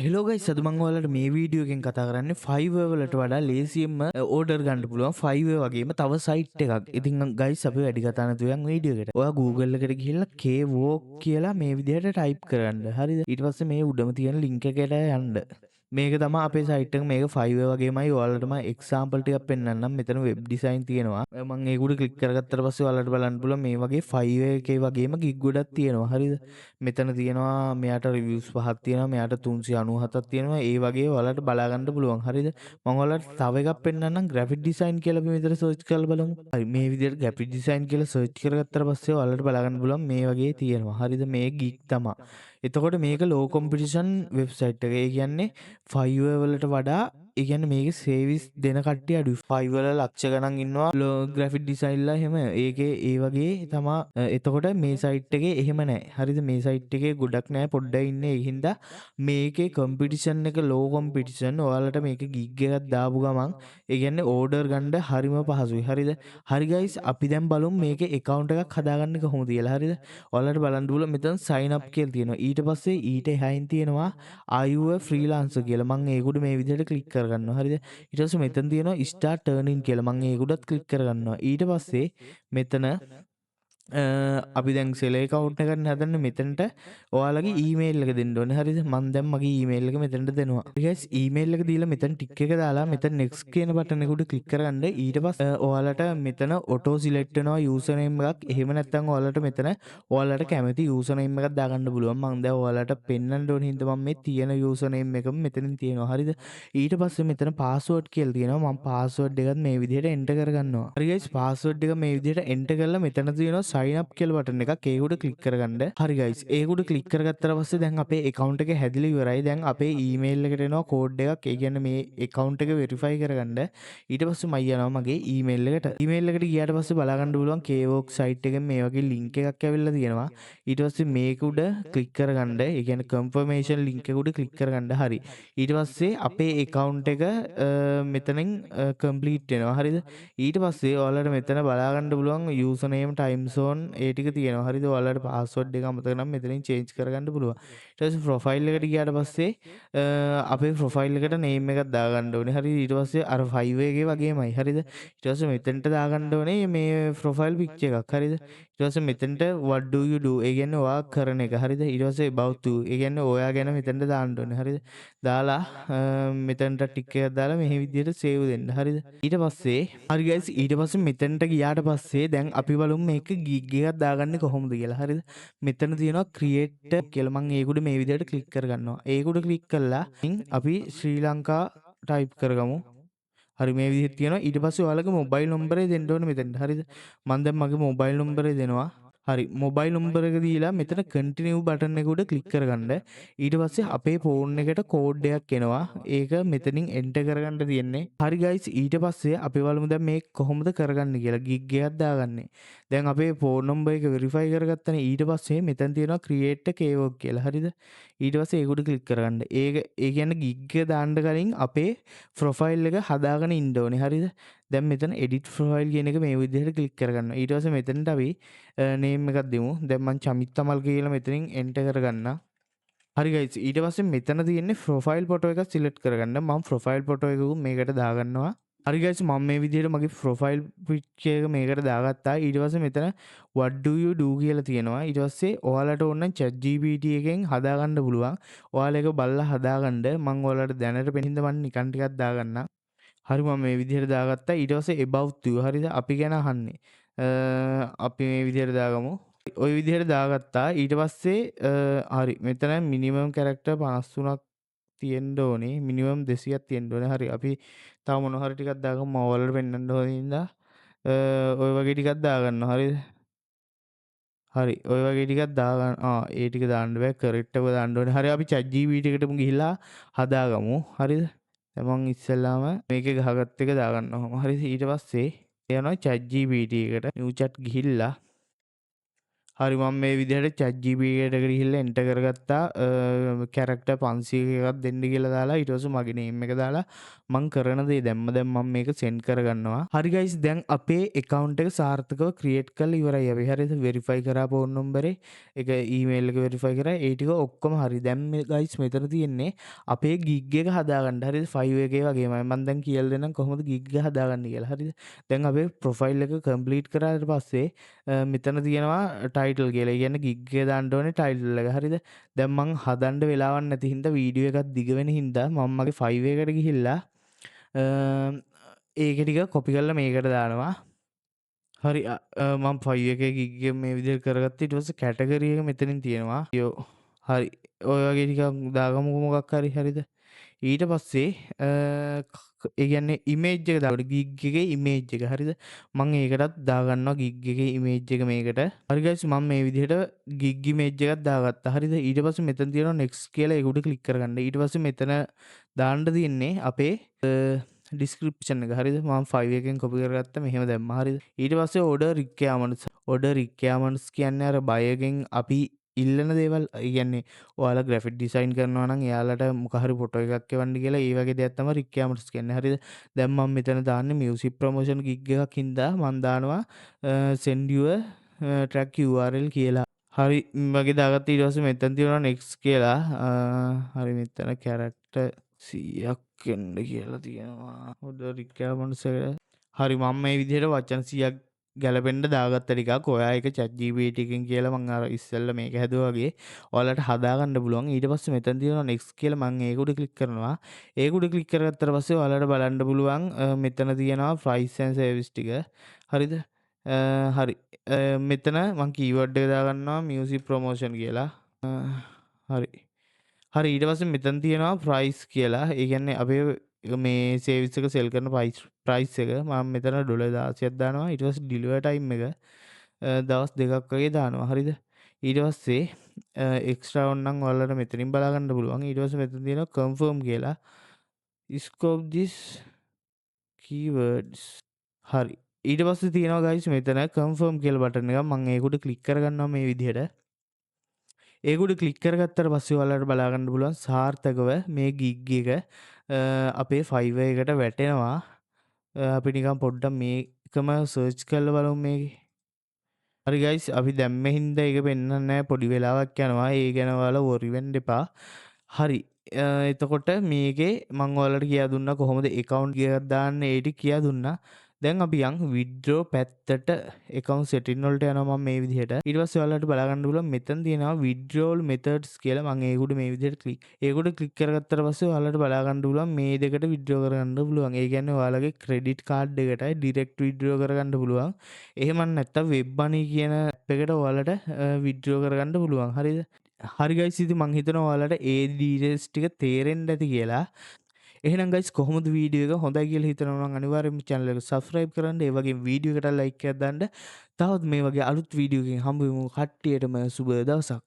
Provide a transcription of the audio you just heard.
Hello guys අද මම ඔයාලට මේ වීඩියෝ එකෙන් කතා කරන්නේ Fiverr වලට වඩා ලේසියෙන්ම ඕඩර් ගන්න පුළුවන් Fiverr වගේම තව සයිට් එකක්. ඉතින් ගයිස් අපි වැඩි කතා නැතුව යන් වීඩියෝ එකට. ඔයා Google එකට ගිහිල්ලා Kwok කියලා මේ විදිහට ටයිප් කරන්න. හරිද? ඊට පස්සේ මේ උඩම තියෙන link එකට යන්න. මේක තමයි අපේ සයිට් එක. මේක Fiverr වගේමයි. ඔයාලට මම එක්සැම්පල් ටිකක් පෙන්නන්නම්. මෙතන වෙබ් ඩිසයින් තියෙනවා. මම ඒක උඩ ක්ලික් කරගත්තට පස්සේ ඔයාලට බලන්න පුළුවන් මේ වගේ Fiverr එකේ වගේම gig ගොඩක් තියෙනවා. හරිද? මෙතන තියෙනවා මෙයාට රිවිව්ස් 5ක් තියෙනවා. මෙයාට 397ක් තියෙනවා. ඒ වගේ ඔයාලට බලා ගන්න පුළුවන්. හරිද? මම ඔයාලට තව එකක් පෙන්නන්නම්. graphic design කියලා අපි මෙතන search කරලා බලමු. හරි මේ විදිහට graphic design කියලා search කරගත්තට පස්සේ ඔයාලට බලා ගන්න පුළුවන් මේ වගේ තියෙනවා. හරිද? මේ gig තමයි. එතකොට මේක low competition website එක. ඒ කියන්නේ Fiverr වලට වඩා ඒ කියන්නේ මේකේ සර්විස් දෙන කට්ටිය අඩුයි. Fiverr වල ලක්ෂ ගණන් ඉන්නවා graphic design ලා එහෙම. ඒකේ ඒ වගේ තමයි. එතකොට මේ සයිට් එකේ එහෙම නැහැ. හරිද? මේ සයිට් එකේ ගොඩක් නැහැ. පොඩ්ඩක් ඉන්නේ. ඒ හින්දා මේකේ competition එක low competition. ඔයාලට මේකේ gig එකක් දාපු ගමන් ඒ කියන්නේ order ගන්න හරිම පහසුයි. හරිද? හරි guys අපි දැන් බලමු මේකේ account එකක් හදාගන්නේ කොහොමද කියලා. හරිද? ඔයාලට බලන්න පුළුවන් මෙතන sign up කියලා තියෙනවා. ඊට පස්සේ ඊට එහයින් තියෙනවා are you a freelancer කියලා. මම ඒකට මේ විදිහට ක්ලික් කරගන්නවා. හරිද? ඊට පස්සේ මෙතන තියෙනවා start earning කියලා. මම ඒකටත් ක්ලික් කරගන්නවා. ඊට පස්සේ මෙතන අපි දැන් සෙල account එකක් හදන්න මෙතනට ඔයාලගේ ඊමේල් එක දෙන්න ඕනේ. හරිද? මම දැන් මගේ ඊමේල් එක මෙතනට දෙනවා. හරි guys ඊමේල් එක දීලා මෙතන ටික් එක දාලා මෙතන next කියන බටන් එක උඩ ක්ලික් කරගන්න. ඊට පස්සේ ඔයාලට මෙතන auto select වෙනවා user name එකක්. එහෙම නැත්නම් ඔයාලට මෙතන ඔයාලට කැමති user name එකක් දාගන්න පුළුවන්. මම දැන් ඔයාලට පෙන්වන්න ඕනේ හින්දා මම මේ තියෙන user name එකම මෙතනින් තියෙනවා. හරිද? ඊට පස්සේ මෙතන password කියලා තියෙනවා. මම password එකත් මේ විදිහට enter කරගන්නවා. හරි guys password එක මේ විදිහට enter කරලා මෙතන තියෙනවා sign up කියලා බටන් එකක්. ඒකට ක්ලික් කරගන්න. හරි guys ඒකට ක්ලික් කරගත්තට පස්සේ දැන් අපේ account එක හැදිලා ඉවරයි. දැන් අපේ email එකට එනවා code එකක්. ඒ කියන්නේ මේ account එක verify කරගන්න. ඊට පස්සේ මම යනවා මගේ email එකට. email එකට ගියාට පස්සේ බලා ගන්න පුළුවන් Kwok site එකෙන් මේ වගේ link එකක් ඇවිල්ලා තියෙනවා. ඊට පස්සේ මේක උඩ ක්ලික් කරගන්න. ඒ කියන්නේ confirmation link එක උඩ ක්ලික් කරගන්න. හරි. ඊට පස්සේ අපේ account එක මෙතනින් complete වෙනවා. හරිද? ඊට පස්සේ ඔයාලට මෙතන බලා ගන්න පුළුවන් username time zone ඒ ටික තියෙනවා. හරිද? ඔයාලට password එක අමතක නම් මෙතනින් change කරගන්න පුළුවන්. ඊට පස්සේ profile එකට ගියාට පස්සේ අපේ profile එකට name එකක් දාගන්න ඕනේ. හරිද? ඊට පස්සේ අර Fiverr එකේ වගේමයි. හරිද? ඊට පස්සේ මෙතනට දාගන්න ඕනේ මේ profile picture එකක්. හරිද? ඊට පස්සේ මෙතනට what do you do ඒ කියන්නේ ඔයා කරන එක. හරිද? ඊට පස්සේ about you ඒ කියන්නේ ඔයා ගැන මෙතනට දාන්න ඕනේ. හරිද? දාලා මෙතනට ටික් එකක් දාලා මේ විදිහට save දෙන්න. හරිද? ඊට පස්සේ හරි guys ඊට පස්සේ මෙතනට ගියාට පස්සේ දැන් අපි බලමු මේක gig එකක් දාගන්නේ කොහොමද කියලා. හරිද? මෙතන තියෙනවා create කියලා. මම ඒකට මේ විදිහට ක්ලික් කරගන්නවා. ඒකට ක්ලික් කළා අපි ශ්‍රී ලංකා ටයිප් කරගමු. හරි මේ විදිහට තියෙනවා. ඊට පස්සේ ඔයාලගේ මොබයිල් නම්බරය දෙන්න ඕනේ මෙතනට. හරිද? මම දැන් මගේ මොබයිල් නම්බරය දෙනවා. හරි මොබයිල් නම්බර එක දීලා මෙතන continue බටන් එක උඩ ක්ලික් කරගන්න. ඊට පස්සේ අපේ ෆෝන් එකට කෝඩ් එකක් එනවා. ඒක මෙතනින් enter කරගන්න තියෙන්නේ. හරි guys ඊට පස්සේ අපි බලමු දැන් මේක කොහොමද කරගන්නේ කියලා. gig එකක් දාගන්නේ. දැන් අපේ ෆෝන් නම්බර එක verify කරගත්තනේ. ඊට පස්සේ මෙතන තියෙනවා create a Kwok කියලා. හරිද? ඊට පස්සේ ඒකට ක්ලික් කරගන්න. ඒ කියන්නේ gig එක දාන්න කලින් අපේ profile එක හදාගෙන ඉන්න ඕනේ. හරිද? දැන් මෙතන edit profile කියන එක මේ විදිහට ක්ලික් කරගන්නවා. ඊට පස්සේ මෙතනට අපි name එකක් දෙමු. දැන් මම චමිත් තමල් කියලා මෙතනින් enter කරගන්නවා. හරි guys ඊට පස්සේ මෙතන තියෙන්නේ profile photo එක select කරගන්න. මම profile photo එක මේකට දාගන්නවා. හරි guys මම මේ විදිහට මගේ profile picture එක මේකට දාගත්තා. ඊට පස්සේ මෙතන what do you do කියලා තියෙනවා. ඊට පස්සේ ඔයාලට ඕන නම් ChatGPT එකෙන් හදාගන්න පුළුවන්. ඔයාලා ඒක බලලා හදාගන්න. මම ඔයාලට දැනට පෙනින්ද මම නිකන් ටිකක් දාගන්නම්. හරි මම මේ විදිහට දාගත්තා. ඊට පස්සේ about you හරිද? අපි ගැන අහන්නේ. අපි මේ විදිහට දාගමු. ওই විදිහට දාගත්තා. ඊට පස්සේ හරි මෙතන මිනිමම් කැරක්ටර් 53ක් තියෙන්න ඕනේ. මිනිමම් 200ක් තියෙන්න ඕනේ. හරි අපි තව මොන හරි ටිකක් දාගමු. මම ඔයාලට පෙන්වන්න ඕන හින්දා ඔය වගේ ටිකක් දාගන්නවා. හරිද? හරි ඔය වගේ ටිකක් දාගන්න. ඒ ටික දාන්න බෑ. කරෙක්ට් එක දාන්න ඕනේ. හරි අපි ChatGPT එකටම ගිහිල්ලා හදාගමු. හරිද? දැන් මම ඉස්සෙල්ලාම මේකේ ගහගත්ත එක දාගන්නවා. හරිද? ඊට පස්සේ යනවා ChatGPT එකට new chat ගිහිල්ලා හරි මම මේ විදිහට ChatGPT එකට ගිහිල්ලා එන්ටර් කරගත්තා කැරක්ටර් 500 එකක් දෙන්න කියලා දාලා ඊට පස්සේ මගේ නේම් එක දාලා මම කරන දේ දැම්ම මම මේක සෙන්ඩ් කරගන්නවා. හරි ගයිස් දැන් අපේ account එක සාර්ථකව ක්‍රියේට් කරලා ඉවරයි අපි. හරිද? වෙරිෆයි කරා ෆෝන් නම්බරේ ඒක ඊමේල් එක වෙරිෆයි කරා ඒ ටික ඔක්කොම හරි. දැන් මේ ගයිස් මෙතන තියෙන්නේ අපේ gig එක හදාගන්න. හරිද? 5 එකේ වගේමයි. මම දැන් කියලා දෙන්නම් කොහොමද gig එක හදාගන්නේ කියලා. හරිද? දැන් අපේ ප්‍රොෆයිල් එක කම්ප්ලීට් කරාට පස්සේ මෙතන තියෙනවා ටයිටල් කියලා. ඒ කියන්නේ gig එක දාන්න ඕනේ ටයිටල් එක. හරිද? දැන් මං හදන්න වෙලාවක් නැති හින්දා වීඩියෝ එකක් දිග වෙන හින්දා මම මගේ 5 එකට ගිහිල්ලා ඒක ටික කොපි කරලා මේකට දානවා. හරි මම 5 එකේ gig එක මේ විදිහට කරගත්තා. ඊට පස්සේ කැටගරි එක මෙතනින් තියෙනවා. යෝ හරි. ඔය වගේ ටිකක් දාගමුකෝ මොකක් හරි. හරිද? ඊට පස්සේ ඒ කියන්නේ ඉමේජ් එක දාගන්න gig එකේ ඉමේජ් එක. හරිද? මම ඒකටත් දාගන්නවා gig එකේ ඉමේජ් එක මේකට. හරි guys මම මේ විදිහට gig image එකක් දාගත්තා. හරිද? ඊට පස්සේ මෙතන තියෙනවා next කියලා ඒක උඩ ක්ලික් කරගන්න. ඊට පස්සේ මෙතන දාන්න තියෙන්නේ අපේ ඩිස්ක්‍රිප්ෂන් එක. හරිද? මම 5 එකෙන් කොපි කරගත්තා මෙහෙම දැම්මා. හරිද? ඊට පස්සේ order requirements කියන්නේ අර බයගෙන් අපි ඉල්ලන දේවල්. ඒ කියන්නේ ඔයාලා ග්‍රැෆික් ඩිසයින් කරනවා නම් එයාලට මොකක් හරි ෆොටෝ එකක් එවන්න කියලා ඒ වගේ දෙයක් තමයි රික්වයර්මන්ට්ස් කියන්නේ. හරිද? දැන් මම මෙතන දාන්නේ මියුසික් ප්‍රොමෝෂන් ගිග් එකක් හින්දා මම දානවා send your track URL කියලා. හරි වගේ දාගත්ත. ඊට පස්සේ මෙතන තියෙනවා next කියලා. හරි මෙතන character 100ක් එන්න කියලා තියෙනවා. order requirements එක. හරි මම මේ විදිහට වචන 100ක් ගැලපෙන්න දාගත්ත ටිකක්. ඔයා ඒක ChatGPT එකෙන් කියලා මම අර ඉස්සෙල්ලා මේක හැදුවා වගේ ඔයාලට හදාගන්න පුළුවන්. ඊට පස්සේ මෙතන තියෙනවා next කියලා මම ඒක උඩ ක්ලික් කරනවා. ඒක උඩ ක්ලික් කරගත්තට පස්සේ ඔයාලට බලන්න පුළුවන් මෙතන තියෙනවා price and service ටික. හරිද? හරි. මෙතන මම keyword එක දාගන්නවා music promotion කියලා. හරි. හරි ඊට පස්සේ මෙතන තියෙනවා price කියලා. ඒ කියන්නේ අපේ මේ සර්විස් එක සෙල් කරන ප්‍රයිස් එක මම මෙතන ඩොලර් 16ක් දානවා. ඊට පස්සේ ඩිලිවර් ටයිම් එක දවස් 2ක් වගේ දානවා. හරිද? ඊට පස්සේ එක්ස්ට්‍රා ඕනනම් ඔයාලට මෙතනින් බලා ගන්න පුළුවන්. ඊට පස්සේ මෙතන තියෙනවා confirm කියලා. scope this keywords. හරි. ඊට පස්සේ තියෙනවා guys මෙතන confirm කියලා බටන් එක. මම ඒකට ක්ලික් කරගන්නවා මේ විදිහට. ඒකුඩ ක්ලික් කරගත්තට පස්සේ ඔයාලට බලා ගන්න පුළුවන් සාර්ථකව මේ ගිග් එක අපේ 5 එකට වැටෙනවා. අපි නිකන් පොඩ්ඩක් මේකම සර්ච් කරලා බලමු මේකේ. හරි ගයිස් අපි දැම්ම හින්දා ඒක පෙන්වන්නේ නැහැ. පොඩි වෙලාවක් යනවා. ඒ ගැන ඔයාලා worry වෙන්න එපා. හරි. එතකොට මේකේ මම ඔයාලට කියා දුන්නා කොහොමද account එකක් දාන්න ඒ ටික කියා දුන්නා. දැන් අපි යන් withdraw පැත්තට account setting වලට යනවා මම මේ විදිහට. ඊට පස්සේ ඔයාලට බලා ගන්න පුළුවන් මෙතන තියෙනවා withdrawal methods කියලා. මම ඒකට මේ විදිහට ඒකට ක්ලික් කරගත්තට පස්සේ ඔයාලට බලා ගන්න පුළුවන් මේ දෙකට withdraw කරගන්න පුළුවන්. ඒ කියන්නේ ඔයාලගේ credit card එකටයි direct withdraw කරගන්න පුළුවන්. එහෙම නැත්නම් web money කියන app එකට ඔයාලට withdraw කරගන්න පුළුවන්. හරිද? හරි ගයිස් ඉතින් මං හිතනවා ඔයාලට ඒ details ටික තේරෙන්න ඇති කියලා. එහෙනම් ගයිස් කොහොමද වීඩියෝ එක හොඳයි කියලා හිතනවා නම් අනිවාර්යයෙන්ම channel එක subscribe කරන්න. ඒ වගේම වීඩියෝ එකට like එකක් දාන්න. තවත් මේ වගේ අලුත් වීඩියෝ එකකින් හම්බ වෙමු. කට්ටියටම සුබ දවසක්.